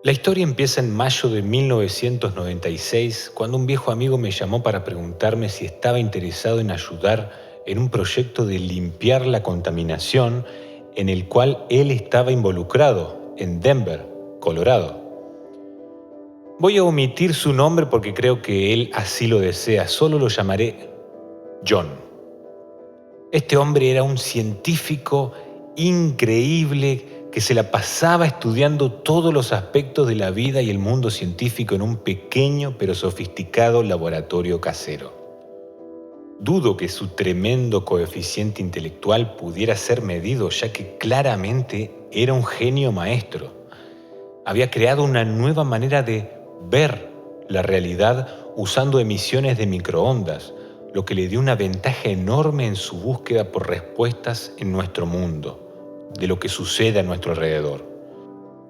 La historia empieza en mayo de 1996, cuando un viejo amigo me llamó para preguntarme si estaba interesado en ayudar en un proyecto de limpiar la contaminación en el cual él estaba involucrado en Denver, Colorado. Voy a omitir su nombre porque creo que él así lo desea, solo lo llamaré John. Este hombre era un científico increíble que se la pasaba estudiando todos los aspectos de la vida y el mundo científico en un pequeño pero sofisticado laboratorio casero. Dudo que su tremendo coeficiente intelectual pudiera ser medido, ya que claramente era un genio maestro. Había creado una nueva manera de ver la realidad usando emisiones de microondas, lo que le dio una ventaja enorme en su búsqueda por respuestas en nuestro mundo, de lo que sucede a nuestro alrededor.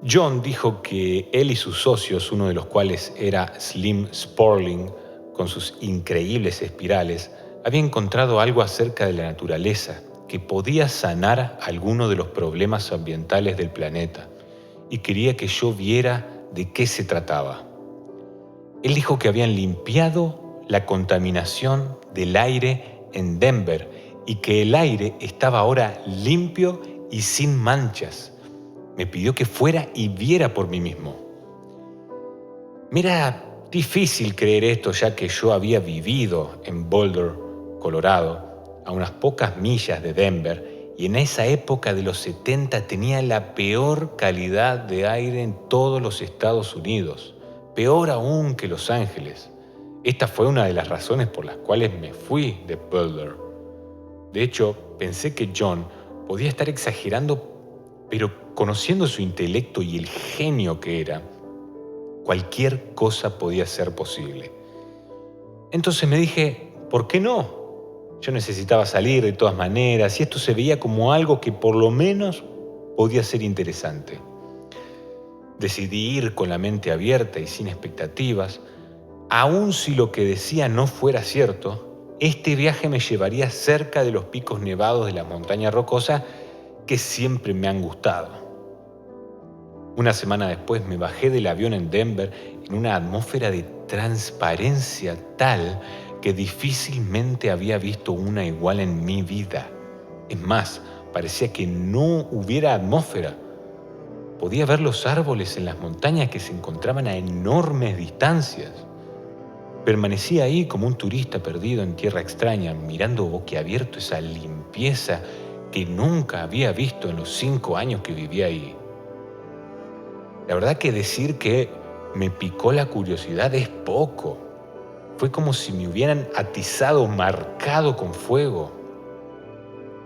John dijo que él y sus socios, uno de los cuales era Slim Sporling, con sus increíbles espirales, había encontrado algo acerca de la naturaleza que podía sanar algunos de los problemas ambientales del planeta, y quería que yo viera de qué se trataba. Él dijo que habían limpiado la contaminación del aire en Denver y que el aire estaba ahora limpio y sin manchas. Me pidió que fuera y viera por mí mismo. Me era difícil creer esto, ya que yo había vivido en Boulder, Colorado, a unas pocas millas de Denver, y en esa época de los 70 tenía la peor calidad de aire en todos los Estados Unidos, peor aún que Los Ángeles. Esta fue una de las razones por las cuales me fui de Boulder. De hecho, pensé que John podía estar exagerando, pero conociendo su intelecto y el genio que era, cualquier cosa podía ser posible. Entonces me dije, ¿por qué no? Yo necesitaba salir de todas maneras y esto se veía como algo que por lo menos podía ser interesante. Decidí ir con la mente abierta y sin expectativas. Aun si lo que decía no fuera cierto, este viaje me llevaría cerca de los picos nevados de la montaña rocosa que siempre me han gustado. Una semana después me bajé del avión en Denver en una atmósfera de transparencia tal que difícilmente había visto una igual en mi vida. Es más, parecía que no hubiera atmósfera. Podía ver los árboles en las montañas que se encontraban a enormes distancias. Permanecía ahí como un turista perdido en tierra extraña, mirando boquiabierto esa limpieza que nunca había visto en los 5 años que vivía ahí. La verdad que decir que me picó la curiosidad es poco. Fue como si me hubieran atizado, marcado con fuego.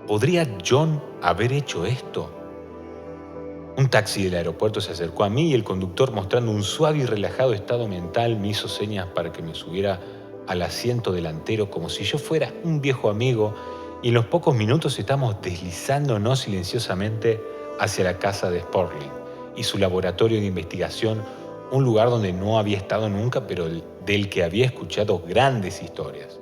¿Podría John haber hecho esto? Un taxi del aeropuerto se acercó a mí y el conductor, mostrando un suave y relajado estado mental, me hizo señas para que me subiera al asiento delantero como si yo fuera un viejo amigo, y en los pocos minutos estamos deslizándonos silenciosamente hacia la casa de Sporling y su laboratorio de investigación, un lugar donde no había estado nunca, pero del que había escuchado grandes historias.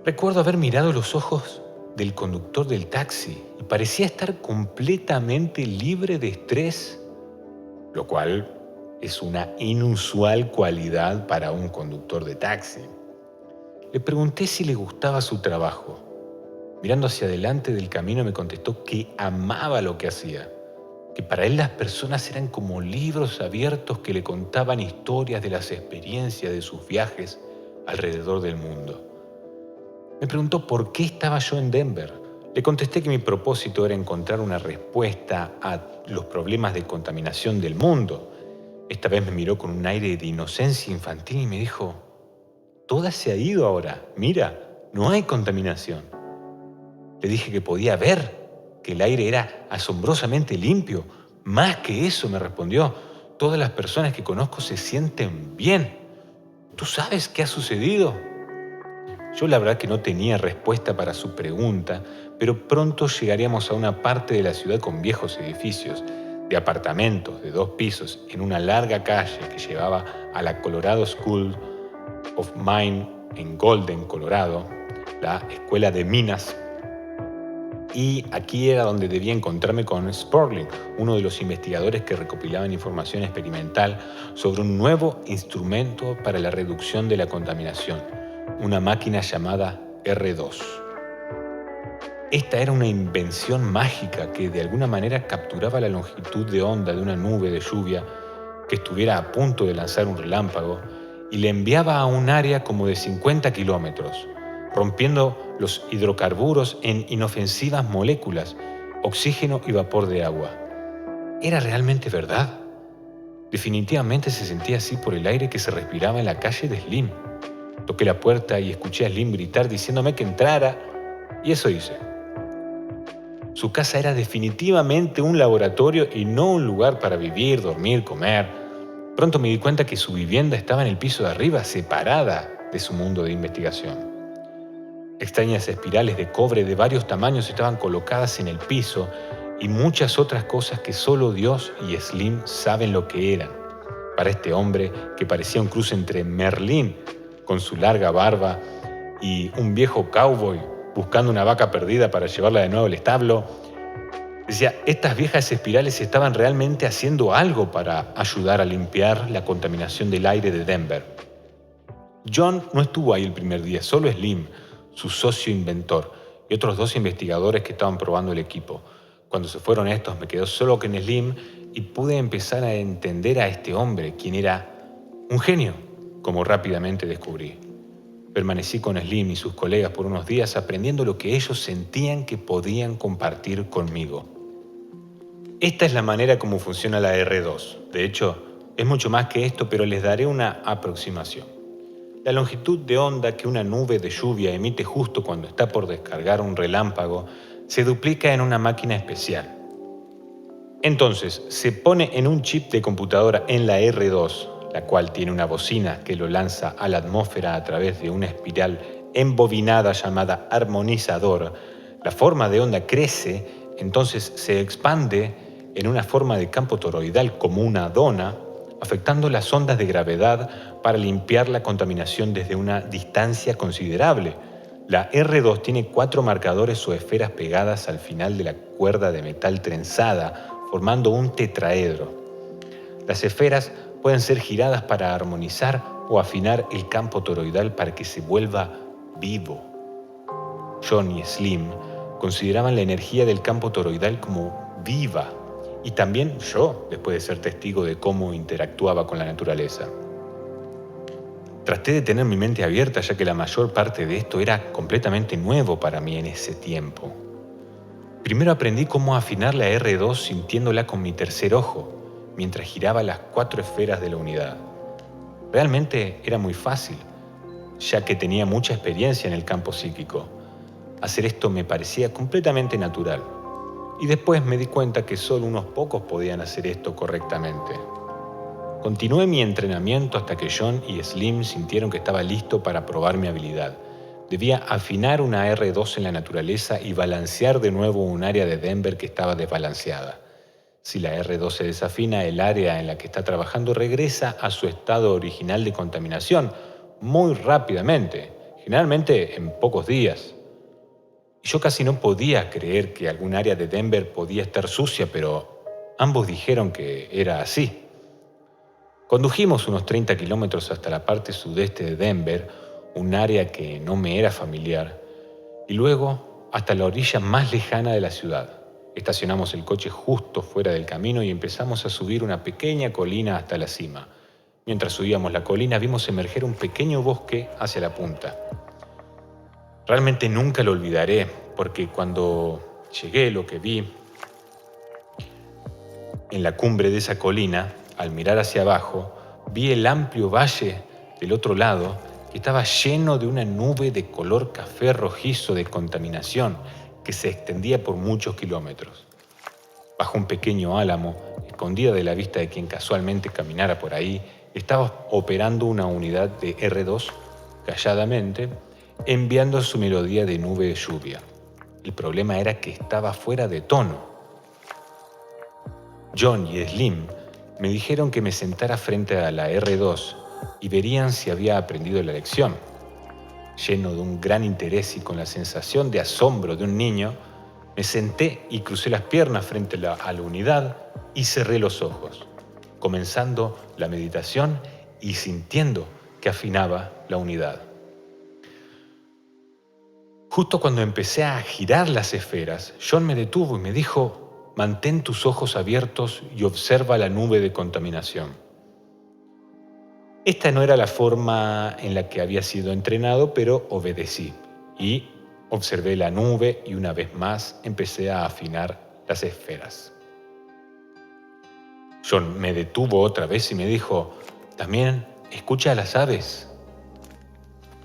Recuerdo haber mirado los ojos del conductor del taxi y parecía estar completamente libre de estrés, lo cual es una inusual cualidad para un conductor de taxi. Le pregunté si le gustaba su trabajo. Mirando hacia adelante del camino me contestó que amaba lo que hacía, que para él las personas eran como libros abiertos que le contaban historias de las experiencias de sus viajes alrededor del mundo. Me preguntó por qué estaba yo en Denver. Le contesté que mi propósito era encontrar una respuesta a los problemas de contaminación del mundo. Esta vez me miró con un aire de inocencia infantil y me dijo, «Toda se ha ido ahora. Mira, no hay contaminación». Le dije que podía ver que el aire era asombrosamente limpio. «Más que eso», me respondió, «todas las personas que conozco se sienten bien». ¿Tú sabes qué ha sucedido? Yo la verdad que no tenía respuesta para su pregunta, pero pronto llegaríamos a una parte de la ciudad con viejos edificios, de apartamentos de 2 pisos, en una larga calle que llevaba a la Colorado School of Mine en Golden, Colorado, la escuela de minas. Y aquí era donde debía encontrarme con Sperling, uno de los investigadores que recopilaban información experimental sobre un nuevo instrumento para la reducción de la contaminación, una máquina llamada R2. Esta era una invención mágica que de alguna manera capturaba la longitud de onda de una nube de lluvia que estuviera a punto de lanzar un relámpago y le enviaba a un área como de 50 kilómetros, rompiendo los hidrocarburos en inofensivas moléculas, oxígeno y vapor de agua. ¿Era realmente verdad? Definitivamente se sentía así por el aire que se respiraba en la calle de Slim. Toqué la puerta y escuché a Slim gritar diciéndome que entrara, y eso hice. Su casa era definitivamente un laboratorio y no un lugar para vivir, dormir, comer. Pronto me di cuenta que su vivienda estaba en el piso de arriba, separada de su mundo de investigación. Extrañas espirales de cobre de varios tamaños estaban colocadas en el piso y muchas otras cosas que solo Dios y Slim saben lo que eran. Para este hombre que parecía un cruce entre Merlín, con su larga barba, y un viejo cowboy buscando una vaca perdida para llevarla de nuevo al establo, decía, estas viejas espirales estaban realmente haciendo algo para ayudar a limpiar la contaminación del aire de Denver. John no estuvo ahí el primer día, solo Slim, su socio inventor, y otros 2 investigadores que estaban probando el equipo. Cuando se fueron estos, me quedé solo con Slim y pude empezar a entender a este hombre, quien era un genio, como rápidamente descubrí. Permanecí con Slim y sus colegas por unos días aprendiendo lo que ellos sentían que podían compartir conmigo. Esta es la manera como funciona la R2. De hecho, es mucho más que esto, pero les daré una aproximación. La longitud de onda que una nube de lluvia emite justo cuando está por descargar un relámpago se duplica en una máquina especial. Entonces, se pone en un chip de computadora en la R2, la cual tiene una bocina que lo lanza a la atmósfera a través de una espiral embobinada llamada armonizador. La forma de onda crece, entonces se expande en una forma de campo toroidal como una dona, afectando las ondas de gravedad para limpiar la contaminación desde una distancia considerable. La R2 tiene 4 marcadores o esferas pegadas al final de la cuerda de metal trenzada, formando un tetraedro. Las esferas pueden ser giradas para armonizar o afinar el campo toroidal para que se vuelva vivo. John y Slim consideraban la energía del campo toroidal como viva, y también yo, después de ser testigo de cómo interactuaba con la naturaleza. Traté de tener mi mente abierta, ya que la mayor parte de esto era completamente nuevo para mí en ese tiempo. Primero aprendí cómo afinar la R2 sintiéndola con mi tercer ojo, mientras giraba las 4 esferas de la unidad. Realmente era muy fácil, ya que tenía mucha experiencia en el campo psíquico. Hacer esto me parecía completamente natural. Y después me di cuenta que solo unos pocos podían hacer esto correctamente. Continué mi entrenamiento hasta que John y Slim sintieron que estaba listo para probar mi habilidad. Debía afinar una R2 en la naturaleza y balancear de nuevo un área de Denver que estaba desbalanceada. Si la R2 se desafina, el área en la que está trabajando regresa a su estado original de contaminación muy rápidamente, generalmente en pocos días. Y yo casi no podía creer que algún área de Denver podía estar sucia, pero ambos dijeron que era así. Condujimos unos 30 kilómetros hasta la parte sudeste de Denver, un área que no me era familiar, y luego hasta la orilla más lejana de la ciudad. Estacionamos el coche justo fuera del camino y empezamos a subir una pequeña colina hasta la cima. Mientras subíamos la colina vimos emerger un pequeño bosque hacia la punta. Realmente nunca lo olvidaré, porque cuando llegué lo que vi en la cumbre de esa colina, al mirar hacia abajo, vi el amplio valle del otro lado que estaba lleno de una nube de color café rojizo de contaminación que se extendía por muchos kilómetros. Bajo un pequeño álamo, escondida de la vista de quien casualmente caminara por ahí, estaba operando una unidad de R2, calladamente, enviando su melodía de nube de lluvia. El problema era que estaba fuera de tono. John y Slim me dijeron que me sentara frente a la R2 y verían si había aprendido la lección. Lleno de un gran interés y con la sensación de asombro de un niño, Me senté y crucé las piernas frente a la unidad y cerré los ojos, comenzando la meditación y sintiendo que afinaba la unidad. Justo cuando empecé a girar las esferas, John me detuvo y me dijo: «Mantén tus ojos abiertos y observa la nube de contaminación». Esta no era la forma en la que había sido entrenado, pero obedecí y observé la nube y una vez más empecé a afinar las esferas. John me detuvo otra vez y me dijo: «También escucha a las aves».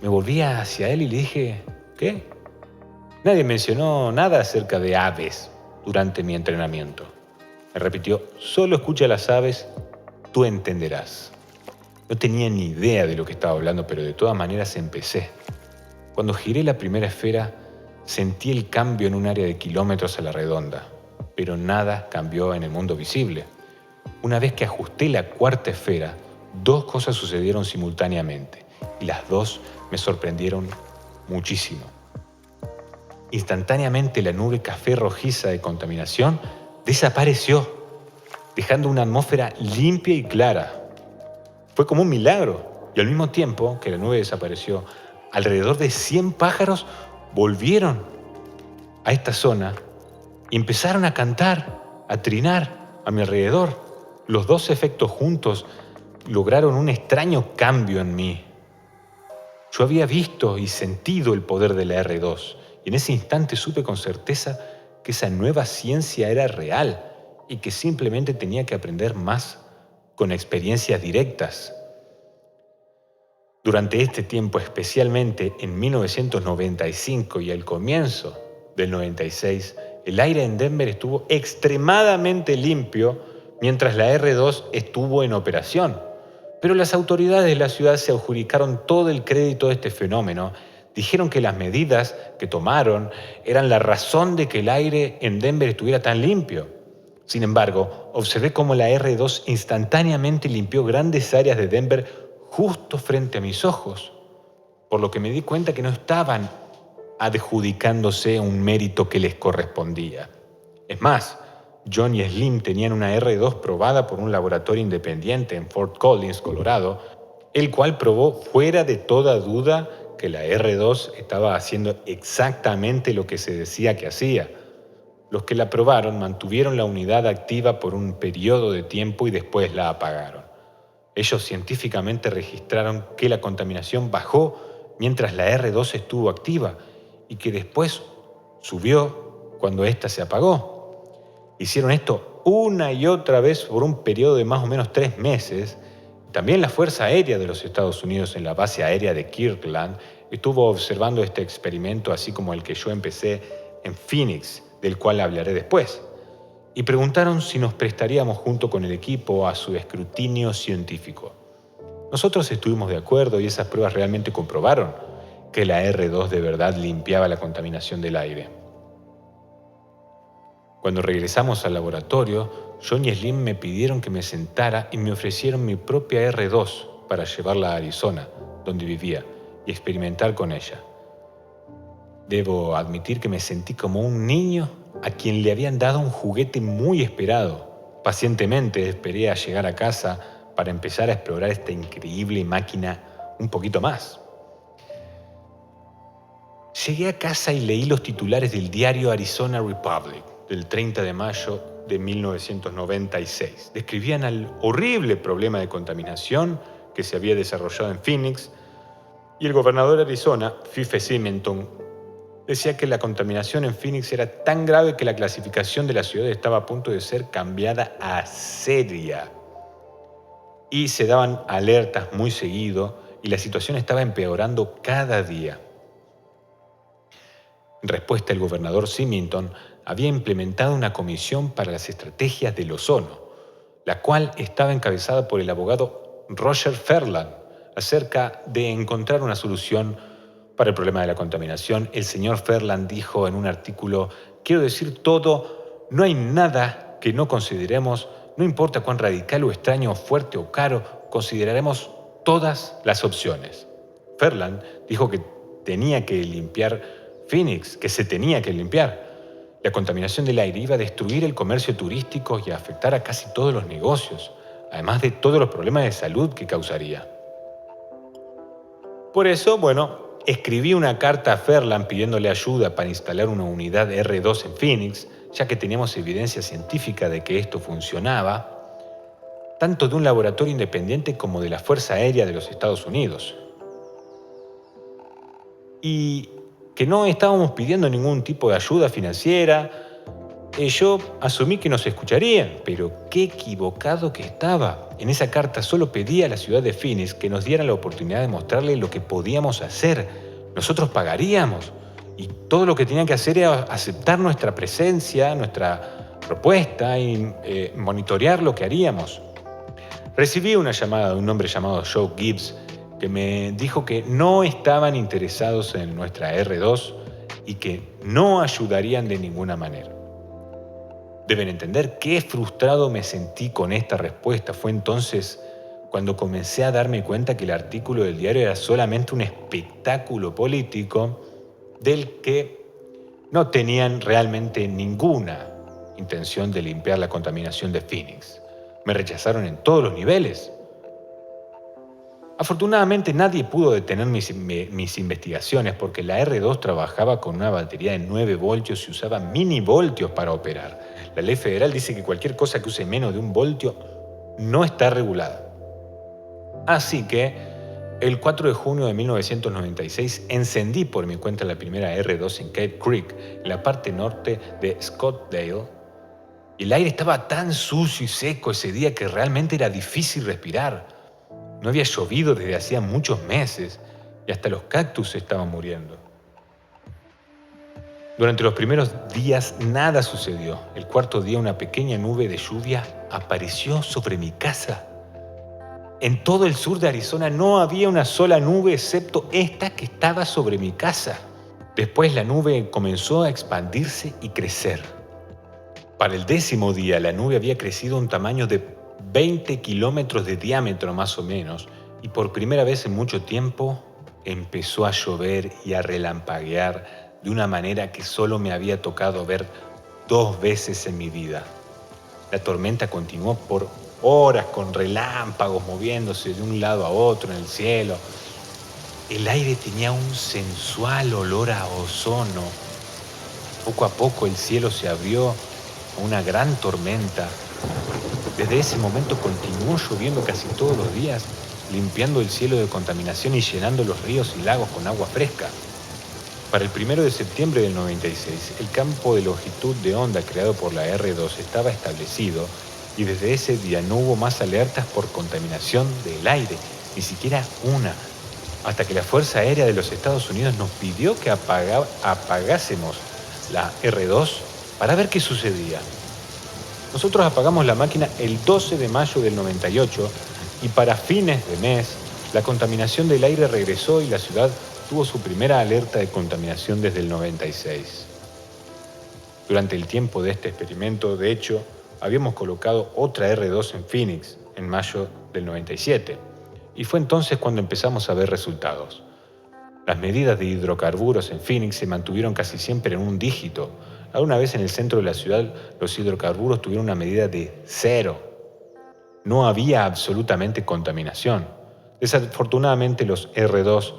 Me volví hacia él y le dije: «¿Qué? Nadie mencionó nada acerca de aves durante mi entrenamiento». Me repitió: «Solo escucha a las aves, tú entenderás». No tenía ni idea de lo que estaba hablando, pero de todas maneras empecé. Cuando giré la primera esfera, sentí el cambio en un área de kilómetros a la redonda, pero nada cambió en el mundo visible. Una vez que ajusté la cuarta esfera, dos cosas sucedieron simultáneamente, y las dos me sorprendieron muchísimo. Instantáneamente la nube café rojiza de contaminación desapareció, dejando una atmósfera limpia y clara. Fue como un milagro, y al mismo tiempo que la nube desapareció, alrededor de 100 pájaros volvieron a esta zona y empezaron a cantar, a trinar a mi alrededor. Los dos efectos juntos lograron un extraño cambio en mí. Yo había visto y sentido el poder de la R2, y en ese instante supe con certeza que esa nueva ciencia era real y que simplemente tenía que aprender más con experiencias directas. Durante este tiempo, especialmente en 1995 y el comienzo del 96, el aire en Denver estuvo extremadamente limpio mientras la R2 estuvo en operación. Pero las autoridades de la ciudad se adjudicaron todo el crédito de este fenómeno. Dijeron que las medidas que tomaron eran la razón de que el aire en Denver estuviera tan limpio. Sin embargo, observé cómo la R2 instantáneamente limpió grandes áreas de Denver justo frente a mis ojos, por lo que me di cuenta que no estaban adjudicándose un mérito que les correspondía. Es más, John y Slim tenían una R2 probada por un laboratorio independiente en Fort Collins, Colorado, el cual probó fuera de toda duda que la R2 estaba haciendo exactamente lo que se decía que hacía. Los que la probaron mantuvieron la unidad activa por un periodo de tiempo y después la apagaron. Ellos científicamente registraron que la contaminación bajó mientras la R2 estuvo activa y que después subió cuando ésta se apagó. Hicieron esto una y otra vez por un periodo de más o menos 3 meses. También la Fuerza Aérea de los Estados Unidos en la base aérea de Kirtland estuvo observando este experimento, así como el que yo empecé en Phoenix, del cual hablaré después, y preguntaron si nos prestaríamos junto con el equipo a su escrutinio científico. Nosotros estuvimos de acuerdo y esas pruebas realmente comprobaron que la R2 de verdad limpiaba la contaminación del aire. Cuando regresamos al laboratorio, John y Slim me pidieron que me sentara y me ofrecieron mi propia R2 para llevarla a Arizona, donde vivía, y experimentar con ella. Debo admitir que me sentí como un niño a quien le habían dado un juguete muy esperado. Pacientemente esperé a llegar a casa para empezar a explorar esta increíble máquina un poquito más. Llegué a casa y leí los titulares del diario Arizona Republic del 30 de mayo de 1996. Describían el horrible problema de contaminación que se había desarrollado en Phoenix, y el gobernador de Arizona, Fife Symington, decía que la contaminación en Phoenix era tan grave que la clasificación de la ciudad estaba a punto de ser cambiada a seria. Y se daban alertas muy seguido y la situación estaba empeorando cada día. En respuesta, el gobernador Symington había implementado una comisión para las estrategias del ozono, la cual estaba encabezada por el abogado Roger Ferland. Acerca de encontrar una solución para el problema de la contaminación, el señor Ferland dijo en un artículo: «Quiero decir todo, no hay nada que no consideremos, no importa cuán radical o extraño, fuerte o caro, consideraremos todas las opciones». Ferland dijo que tenía que limpiar Phoenix, que se tenía que limpiar. La contaminación del aire iba a destruir el comercio turístico y a afectar a casi todos los negocios, además de todos los problemas de salud que causaría. Por eso, escribí una carta a Ferland pidiéndole ayuda para instalar una unidad R2 en Phoenix, ya que teníamos evidencia científica de que esto funcionaba, tanto de un laboratorio independiente como de la Fuerza Aérea de los Estados Unidos. Y que no estábamos pidiendo ningún tipo de ayuda financiera. Yo asumí que nos escucharían, pero qué equivocado que estaba. En esa carta solo pedí a la ciudad de Phoenix que nos diera la oportunidad de mostrarle lo que podíamos hacer. Nosotros pagaríamos. Y todo lo que tenían que hacer era aceptar nuestra presencia, nuestra propuesta y monitorear lo que haríamos. Recibí una llamada de un hombre llamado Joe Gibbs que me dijo que no estaban interesados en nuestra R2 y que no ayudarían de ninguna manera. Deben entender qué frustrado me sentí con esta respuesta. Fue entonces cuando comencé a darme cuenta que el artículo del diario era solamente un espectáculo político del que no tenían realmente ninguna intención de limpiar la contaminación de Phoenix. Me rechazaron en todos los niveles. Afortunadamente nadie pudo detener mis investigaciones porque la R2 trabajaba con una batería de 9 voltios y usaba milivoltios para operar. La ley federal dice que cualquier cosa que use menos de 1 voltio no está regulada. Así que el 4 de junio de 1996 encendí por mi cuenta la primera R2 en Cape Creek, en la parte norte de Scottsdale. El aire estaba tan sucio y seco ese día que realmente era difícil respirar. No había llovido desde hacía muchos meses y hasta los cactus se estaban muriendo. Durante los primeros días nada sucedió. El cuarto día una pequeña nube de lluvia apareció sobre mi casa. En todo el sur de Arizona no había una sola nube excepto esta que estaba sobre mi casa. Después la nube comenzó a expandirse y crecer. Para el 10º día la nube había crecido a un tamaño de 20 kilómetros de diámetro más o menos, y por primera vez en mucho tiempo empezó a llover y a relampaguear de una manera que solo me había tocado ver 2 veces en mi vida. La tormenta continuó por horas con relámpagos moviéndose de un lado a otro en el cielo. El aire tenía un sensual olor a ozono. Poco a poco el cielo se abrió a una gran tormenta. Desde ese momento continuó lloviendo casi todos los días, limpiando el cielo de contaminación y llenando los ríos y lagos con agua fresca. Para el 1 de septiembre del 96, el campo de longitud de onda creado por la R2 estaba establecido y desde ese día no hubo más alertas por contaminación del aire, ni siquiera una, hasta que la Fuerza Aérea de los Estados Unidos nos pidió que apagásemos la R2 para ver qué sucedía. Nosotros apagamos la máquina el 12 de mayo del 98 y para fines de mes la contaminación del aire regresó y la ciudad tuvo su primera alerta de contaminación desde el 96. Durante el tiempo de este experimento, de hecho, habíamos colocado otra R2 en Phoenix en mayo del 97 y fue entonces cuando empezamos a ver resultados. Las medidas de hidrocarburos en Phoenix se mantuvieron casi siempre en un dígito. Alguna vez en el centro de la ciudad los hidrocarburos tuvieron una medida de 0. No había absolutamente contaminación. Desafortunadamente los R2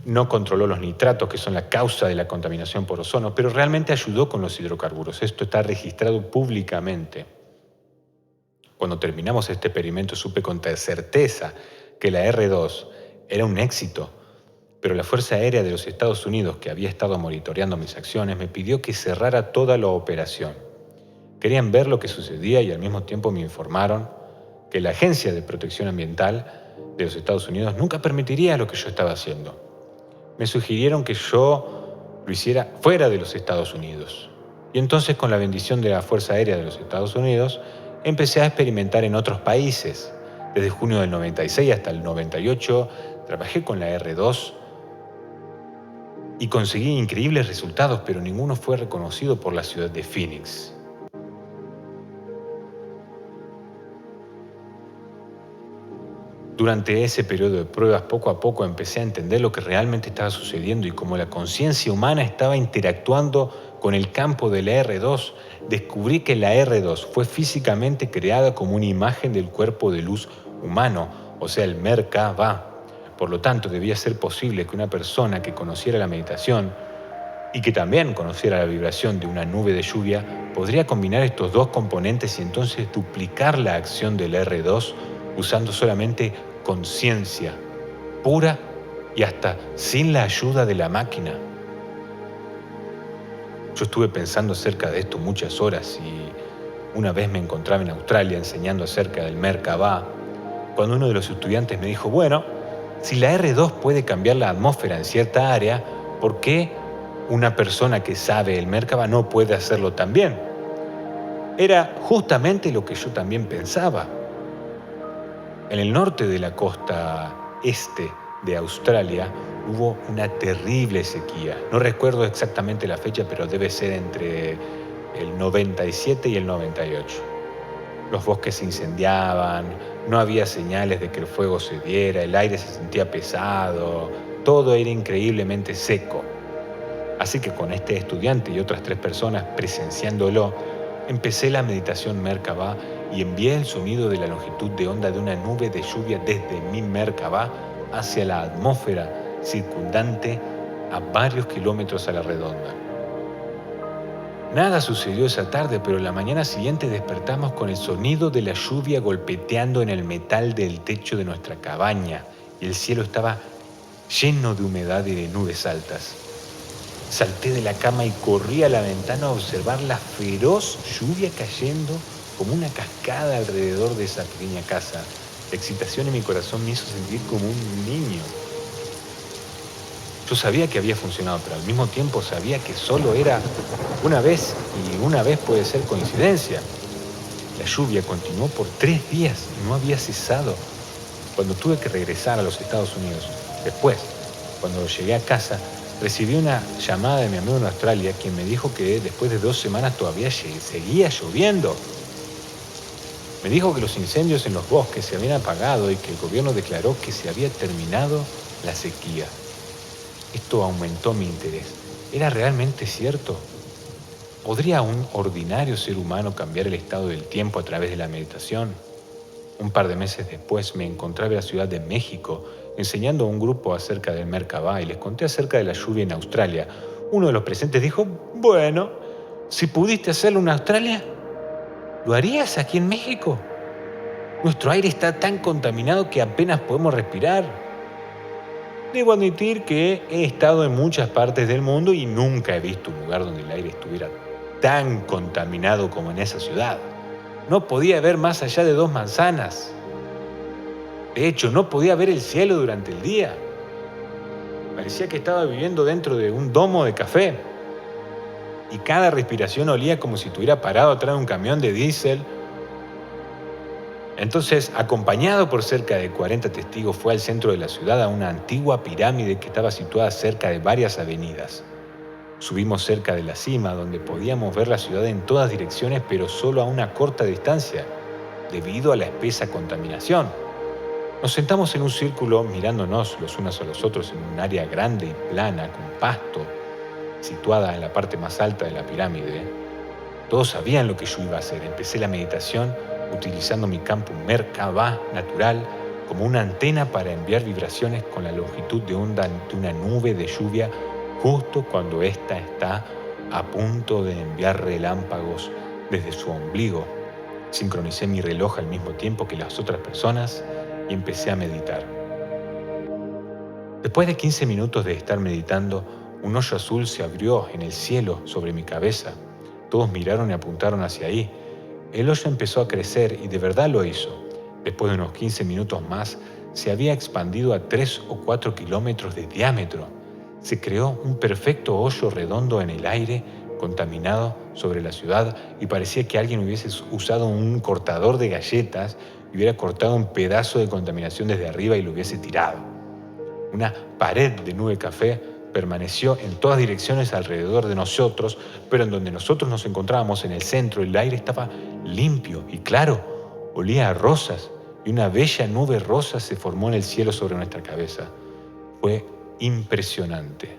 no controló los nitratos, que son la causa de la contaminación por ozono, pero realmente ayudó con los hidrocarburos. Esto está registrado públicamente. Cuando terminamos este experimento supe con certeza que la R2 era un éxito, pero la Fuerza Aérea de los Estados Unidos, que había estado monitoreando mis acciones, me pidió que cerrara toda la operación. Querían ver lo que sucedía y al mismo tiempo me informaron que la Agencia de Protección Ambiental de los Estados Unidos nunca permitiría lo que yo estaba haciendo. Me sugirieron que yo lo hiciera fuera de los Estados Unidos. Y entonces, con la bendición de la Fuerza Aérea de los Estados Unidos, empecé a experimentar en otros países. Desde junio del 96 hasta el 98 trabajé con la R2 y conseguí increíbles resultados, pero ninguno fue reconocido por la ciudad de Phoenix. Durante ese periodo de pruebas, poco a poco empecé a entender lo que realmente estaba sucediendo y cómo la conciencia humana estaba interactuando con el campo de la R2. Descubrí que la R2 fue físicamente creada como una imagen del cuerpo de luz humano, o sea, el Merkaba. Por lo tanto, debía ser posible que una persona que conociera la meditación y que también conociera la vibración de una nube de lluvia podría combinar estos dos componentes y entonces duplicar la acción del R2 usando solamente conciencia pura y hasta sin la ayuda de la máquina. Yo estuve pensando acerca de esto muchas horas y una vez me encontraba en Australia enseñando acerca del Merkaba, cuando uno de los estudiantes me dijo, bueno, si la R2 puede cambiar la atmósfera en cierta área, ¿por qué una persona que sabe el Merkaba no puede hacerlo también? Era justamente lo que yo también pensaba. En el norte de la costa este de Australia hubo una terrible sequía. No recuerdo exactamente la fecha, pero debe ser entre el 97 y el 98. Los bosques se incendiaban, no había señales de que el fuego se diera, el aire se sentía pesado, todo era increíblemente seco. Así que con este estudiante y otras 3 personas presenciándolo, empecé la meditación Merkaba y envié el sonido de la longitud de onda de una nube de lluvia desde mi Merkaba hacia la atmósfera circundante a varios kilómetros a la redonda. Nada sucedió esa tarde, pero la mañana siguiente despertamos con el sonido de la lluvia golpeteando en el metal del techo de nuestra cabaña y el cielo estaba lleno de humedad y de nubes altas. Salté de la cama y corrí a la ventana a observar la feroz lluvia cayendo como una cascada alrededor de esa pequeña casa. La excitación en mi corazón me hizo sentir como un niño. Yo sabía que había funcionado, pero al mismo tiempo sabía que solo era una vez y una vez puede ser coincidencia. La lluvia continuó por 3 días y no había cesado. Cuando tuve que regresar a los Estados Unidos, después, cuando llegué a casa, recibí una llamada de mi amigo en Australia, quien me dijo que después de 2 semanas todavía seguía lloviendo. Me dijo que los incendios en los bosques se habían apagado y que el gobierno declaró que se había terminado la sequía. Esto aumentó mi interés. ¿Era realmente cierto? ¿Podría un ordinario ser humano cambiar el estado del tiempo a través de la meditación? Un par de meses después me encontraba en la Ciudad de México enseñando a un grupo acerca del Merkaba y les conté acerca de la lluvia en Australia. Uno de los presentes dijo, bueno, si pudiste hacerlo en Australia, ¿lo harías aquí en México? Nuestro aire está tan contaminado que apenas podemos respirar. Debo admitir que he estado en muchas partes del mundo y nunca he visto un lugar donde el aire estuviera tan contaminado como en esa ciudad. No podía ver más allá de 2 manzanas. De hecho, no podía ver el cielo durante el día. Parecía que estaba viviendo dentro de un domo de café. Y cada respiración olía como si estuviera parado atrás de un camión de diésel. Entonces, acompañado por cerca de 40 testigos, fue al centro de la ciudad a una antigua pirámide que estaba situada cerca de varias avenidas. Subimos cerca de la cima, donde podíamos ver la ciudad en todas direcciones, pero solo a una corta distancia, debido a la espesa contaminación. Nos sentamos en un círculo mirándonos los unos a los otros en un área grande y plana, con pasto, situada en la parte más alta de la pirámide. Todos sabían lo que yo iba a hacer. Empecé la meditación utilizando mi campo Merkaba natural como una antena para enviar vibraciones con la longitud de onda de una nube de lluvia justo cuando ésta está a punto de enviar relámpagos desde su ombligo. Sincronicé mi reloj al mismo tiempo que las otras personas y empecé a meditar. Después de 15 minutos de estar meditando, un hoyo azul se abrió en el cielo sobre mi cabeza. Todos miraron y apuntaron hacia ahí. El hoyo empezó a crecer y de verdad lo hizo. Después de unos 15 minutos más, se había expandido a 3 o 4 kilómetros de diámetro. Se creó un perfecto hoyo redondo en el aire, contaminado sobre la ciudad, y parecía que alguien hubiese usado un cortador de galletas y hubiera cortado un pedazo de contaminación desde arriba y lo hubiese tirado. Una pared de nube café permaneció en todas direcciones alrededor de nosotros, pero en donde nosotros nos encontrábamos, en el centro, el aire estaba limpio y claro, olía a rosas y una bella nube rosa se formó en el cielo sobre nuestra cabeza. Fue impresionante.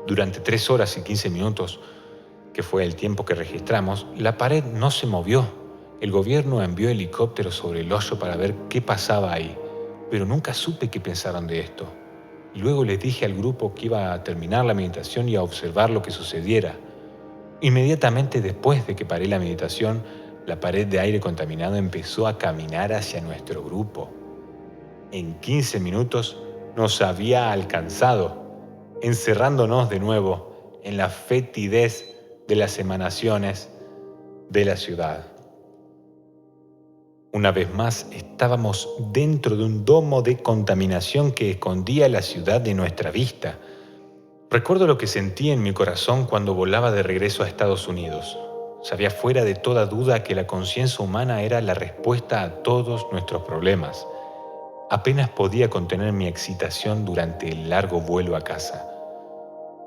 Durante 3 horas y 15 minutos, que fue el tiempo que registramos, la pared no se movió. El gobierno envió helicópteros sobre el hoyo para ver qué pasaba ahí, pero nunca supe qué pensaron de esto. Luego les dije al grupo que iba a terminar la meditación y a observar lo que sucediera. Inmediatamente después de que paré la meditación, la pared de aire contaminado empezó a caminar hacia nuestro grupo. En 15 minutos nos había alcanzado, encerrándonos de nuevo en la fetidez de las emanaciones de la ciudad. Una vez más estábamos dentro de un domo de contaminación que escondía la ciudad de nuestra vista. Recuerdo lo que sentí en mi corazón cuando volaba de regreso a Estados Unidos. Sabía fuera de toda duda que la conciencia humana era la respuesta a todos nuestros problemas. Apenas podía contener mi excitación durante el largo vuelo a casa.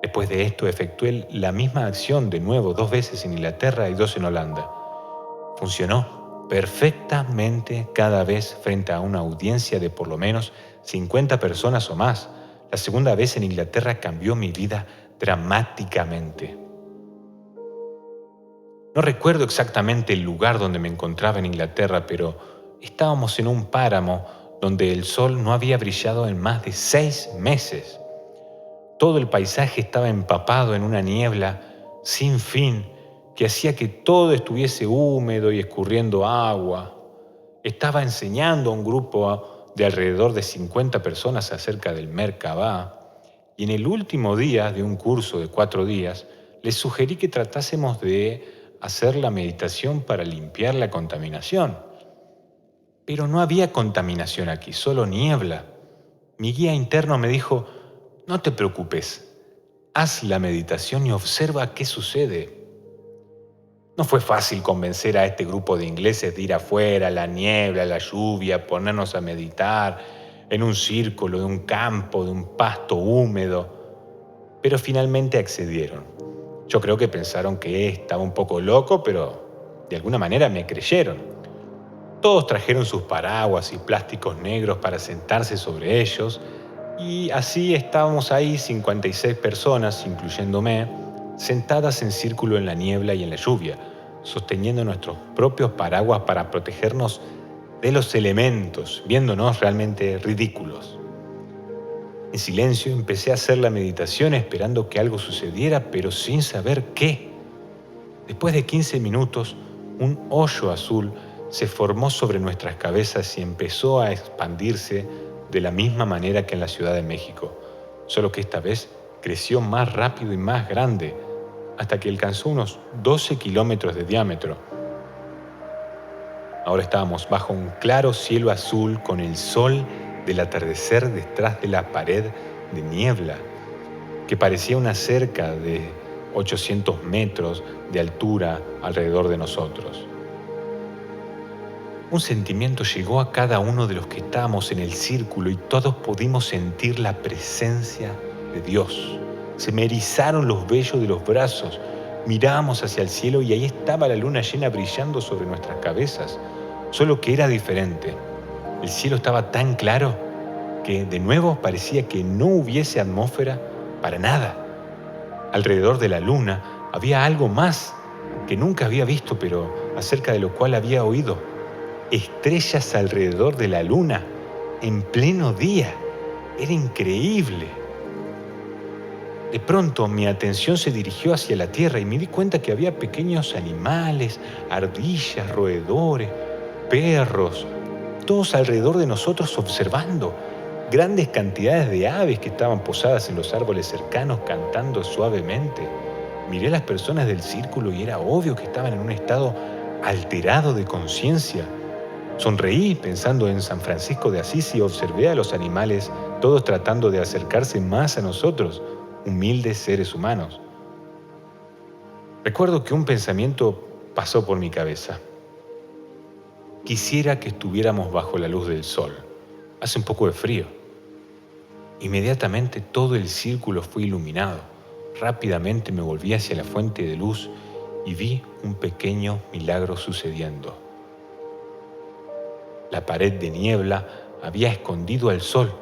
Después de esto efectué la misma acción de nuevo 2 veces en Inglaterra y 2 en Holanda. Funcionó perfectamente cada vez frente a una audiencia de por lo menos 50 personas o más. La segunda vez en Inglaterra cambió mi vida dramáticamente. No recuerdo exactamente el lugar donde me encontraba en Inglaterra, pero estábamos en un páramo donde el sol no había brillado en más de 6 meses. Todo el paisaje estaba empapado en una niebla sin fin que hacía que todo estuviese húmedo y escurriendo agua. Estaba enseñando a un grupo de alrededor de 50 personas acerca del Merkabah, y en el último día de un curso de 4 días les sugerí que tratásemos de hacer la meditación para limpiar la contaminación. Pero no había contaminación aquí, solo niebla. Mi guía interno me dijo: no te preocupes, haz la meditación y observa qué sucede. No fue fácil convencer a este grupo de ingleses de ir afuera, la niebla, la lluvia, ponernos a meditar en un círculo de un campo, de un pasto húmedo, pero finalmente accedieron. Yo creo que pensaron que estaba un poco loco, pero de alguna manera me creyeron. Todos trajeron sus paraguas y plásticos negros para sentarse sobre ellos, y así estábamos ahí 56 personas, incluyéndome, sentadas en círculo en la niebla y en la lluvia, sosteniendo nuestros propios paraguas para protegernos de los elementos, viéndonos realmente ridículos. En silencio empecé a hacer la meditación esperando que algo sucediera, pero sin saber qué. Después de 15 minutos, un hoyo azul se formó sobre nuestras cabezas y empezó a expandirse de la misma manera que en la Ciudad de México, solo que esta vez creció más rápido y más grande, hasta que alcanzó unos 12 kilómetros de diámetro. Ahora estábamos bajo un claro cielo azul con el sol del atardecer detrás de la pared de niebla, que parecía una cerca de 800 metros de altura alrededor de nosotros. Un sentimiento llegó a cada uno de los que estábamos en el círculo y todos pudimos sentir la presencia de Dios. Se me erizaron los vellos de los brazos. Mirábamos hacia el cielo y ahí estaba la luna llena brillando sobre nuestras cabezas, solo que era diferente. El cielo estaba tan claro que de nuevo parecía que no hubiese atmósfera para nada. Alrededor de la luna había algo más que nunca había visto, pero acerca de lo cual había oído. Estrellas alrededor de la luna, en pleno día. Era increíble. De pronto mi atención se dirigió hacia la tierra y me di cuenta que había pequeños animales, ardillas, roedores, perros, todos alrededor de nosotros observando. Grandes cantidades de aves que estaban posadas en los árboles cercanos cantando suavemente. Miré a las personas del círculo y era obvio que estaban en un estado alterado de conciencia. Sonreí pensando en San Francisco de Asís y observé a los animales, todos tratando de acercarse más a nosotros, humildes seres humanos. Recuerdo que un pensamiento pasó por mi cabeza. Quisiera que estuviéramos bajo la luz del sol. Hace un poco de frío. Inmediatamente todo el círculo fue iluminado. Rápidamente me volví hacia la fuente de luz y vi un pequeño milagro sucediendo. La pared de niebla había escondido al sol,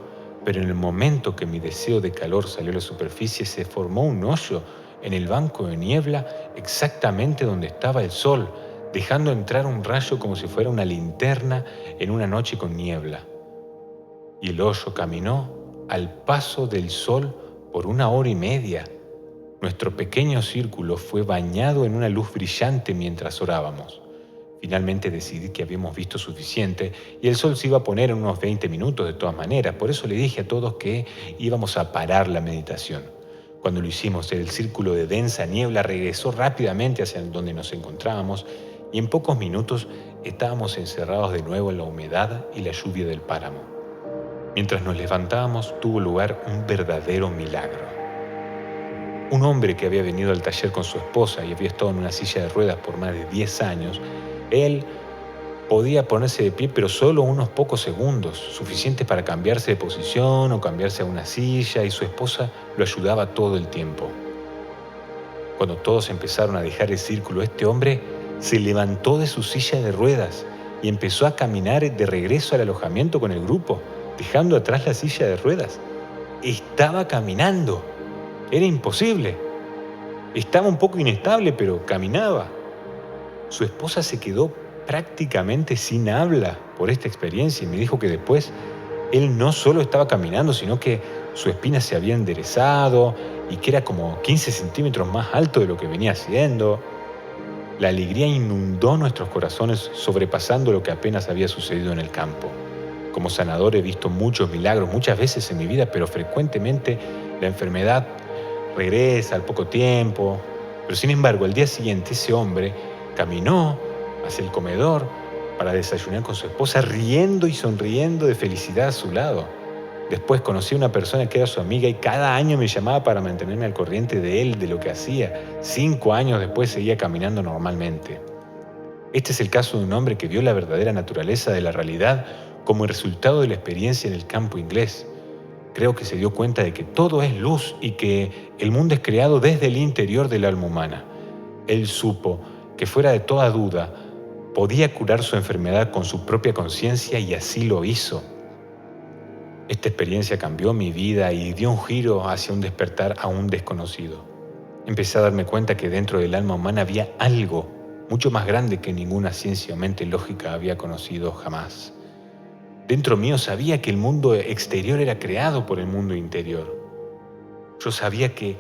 pero en el momento que mi deseo de calor salió a la superficie se formó un hoyo en el banco de niebla exactamente donde estaba el sol, dejando entrar un rayo como si fuera una linterna en una noche con niebla. Y el hoyo caminó al paso del sol por 1 hora y media. Nuestro pequeño círculo fue bañado en una luz brillante mientras orábamos. Finalmente decidí que habíamos visto suficiente y el sol se iba a poner en unos 20 minutos de todas maneras. Por eso le dije a todos que íbamos a parar la meditación. Cuando lo hicimos, el círculo de densa niebla regresó rápidamente hacia donde nos encontrábamos y en pocos minutos estábamos encerrados de nuevo en la humedad y la lluvia del páramo. Mientras nos levantábamos, tuvo lugar un verdadero milagro. Un hombre que había venido al taller con su esposa y había estado en una silla de ruedas por más de 10 años, él podía ponerse de pie, pero solo unos pocos segundos, suficientes para cambiarse de posición o cambiarse a una silla, y su esposa lo ayudaba todo el tiempo. Cuando todos empezaron a dejar el círculo, este hombre se levantó de su silla de ruedas y empezó a caminar de regreso al alojamiento con el grupo, dejando atrás la silla de ruedas. Estaba caminando. Era imposible. Estaba un poco inestable, pero caminaba. Su esposa se quedó prácticamente sin habla por esta experiencia y me dijo que después él no solo estaba caminando, sino que su espina se había enderezado y que era como 15 centímetros más alto de lo que venía haciendo. La alegría inundó nuestros corazones, sobrepasando lo que apenas había sucedido en el campo. Como sanador he visto muchos milagros muchas veces en mi vida, pero frecuentemente la enfermedad regresa al poco tiempo. Pero sin embargo, al día siguiente ese hombre caminó hacia el comedor para desayunar con su esposa, riendo y sonriendo de felicidad a su lado. Después conocí a una persona que era su amiga y cada año me llamaba para mantenerme al corriente de él, de lo que hacía. 5 años después seguía caminando normalmente. Este es el caso de un hombre que vio la verdadera naturaleza de la realidad como el resultado de la experiencia en el campo inglés. Creo que se dio cuenta de que todo es luz y que el mundo es creado desde el interior del alma humana. Él supo que fuera de toda duda podía curar su enfermedad con su propia conciencia y así lo hizo. Esta experiencia cambió mi vida y dio un giro hacia un despertar aún desconocido. Empecé a darme cuenta que dentro del alma humana había algo mucho más grande que ninguna ciencia o mente lógica había conocido jamás. Dentro mío sabía que el mundo exterior era creado por el mundo interior. Yo sabía que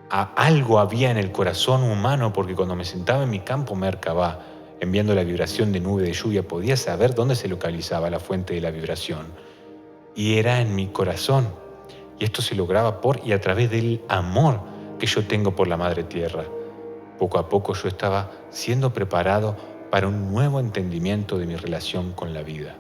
algo había en el corazón humano porque cuando me sentaba en mi campo Merkabah, enviando la vibración de nube de lluvia, podía saber dónde se localizaba la fuente de la vibración. Y era en mi corazón. Y esto se lograba por y a través del amor que yo tengo por la Madre Tierra. Poco a poco yo estaba siendo preparado para un nuevo entendimiento de mi relación con la vida.